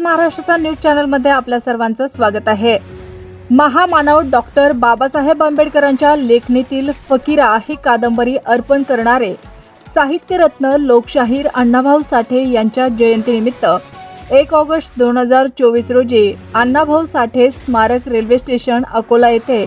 महाराष्ट्राचा news channel मध्ये आपल्या सर्वांचं स्वागत आहे। महामानव डॉक्टर बाबासाहेब आंबेडकरांच्या लेखणीतील फकीरा ही कादंबरी अर्पण करणारे साहित्यरत्न लोकशाहीर अण्णाभाऊ साठे यांच्या जयंतीनिमित्त 1 ऑगस्ट 2024 रोजी अण्णाभाऊ साठे स्मारक रेल्वे स्टेशन अकोला येथे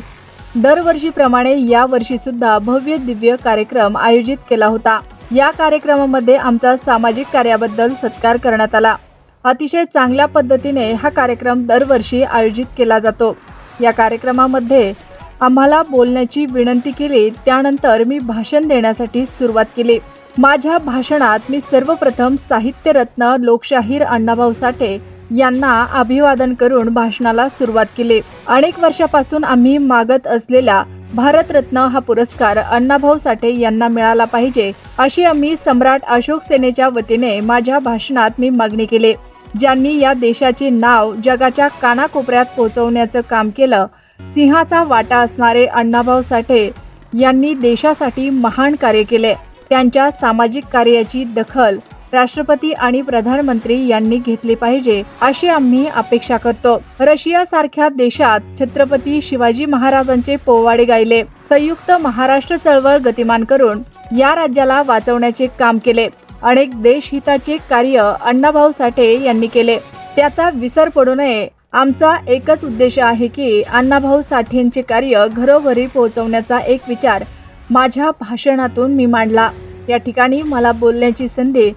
दरवर्षीप्रमाणे या वर्षी सुद्धा भव्य दिव्य कार्यक्रम आयोजित केला होता। या कार्यक्रमामध्ये आमचा सामाजिक कार्याबद्दल सत्कार करण्यात आला। अतिशय चांगल्या पद्धतीने हा कार्यक्रम दरवर्षी आयोजित केला जातो। या कार्यक्रमामध्ये आम्हाला बोलण्याची विनंती केली, त्यानंतर मी भाषण देण्यासाठी सुरुवात केली। माझ्या भाषणात मी सर्वप्रथम साहित्यरत्न लोकशाहीर अण्णाभाऊ साठे यांना अभिवादन करून भाषणाला सुरुवात केली। अनेक वर्षापासून आम्ही मागत असलेला भारतरत्न हा पुरस्कार अण्णाभाऊ साठे यांना मिळाला पाहिजे, अशी आम्ही सम्राट अशोक सेनेच्या वतीने माझ्या भाषणात मी मागणी केली। ज्यांनी या देशाचे नाव जगाच्या कानाकोपऱ्यात पोहोचवण्याचं काम केलं, सिंहाचा वाटा असणारे अण्णाभाऊ साठे यांनी देशासाठी महान कार्य केले। त्यांच्या सामाजिक कार्याची दखल राष्ट्रपती आणि प्रधानमंत्री यांनी घेतली पाहिजे, अशी आम्ही अपेक्षा करतो। रशिया सारख्या देशात छत्रपती शिवाजी महाराजांचे पोवाडे गायले, संयुक्त महाराष्ट्र चळवळ गतिमान करून या राज्याला वाचवण्याचे काम केले। अनेक देशहिताचे कार्य अण्णाभाऊ साठे यांनी केले, त्याचा विसर पडू नये। आमचा एकच उद्देश आहे की अण्णाभाऊ साठेंचे कार्य घरोघरी पोहोचवण्याचा एक विचार माझ्या भाषणातून मी मांडला। या ठिकाणी मला बोलण्याची संधी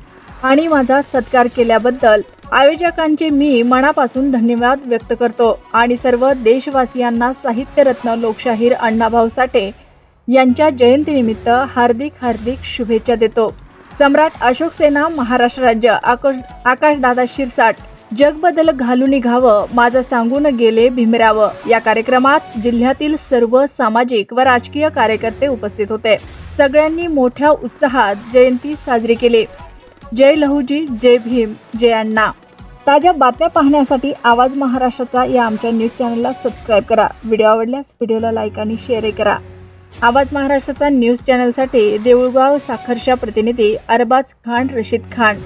आणि माझा सत्कार केल्याबद्दल आयोजकांचे मी मनापासून धन्यवाद व्यक्त करतो आणि सर्व देशवासियांना साहित्यरत्न लोकशाहीर अण्णाभाऊ साठे यांच्या जयंतीनिमित्त हार्दिक हार्दिक शुभेच्छा देतो। सम्राट अशोक सेना, महाराष्ट्र राज्य, आकाशदादा शिरसाट। जग बदल घालून निघावं, माझं सांगून गेले भीमराव। या कार्यक्रमात जिल्ह्यातील सर्व सामाजिक व राजकीय कार्यकर्ते उपस्थित होते। सगळ्यांनी मोठ्या उत्साहात जयंती साजरी केली। जय लहूजी, जय भीम, जय अण्णा। ताज्या बातम्या पाहण्यासाठी आवाज महाराष्ट्राचा या आमच्या न्यूज चॅनलला सबस्क्राईब करा। व्हिडिओ आवडल्यास व्हिडिओला लाईक आणि शेअर करा। आवाज महाराष्ट्राचा न्यूज चॅनलसाठी देऊळगाव साखरच्या प्रतिनिधी अरबाज खान, रशीद खान।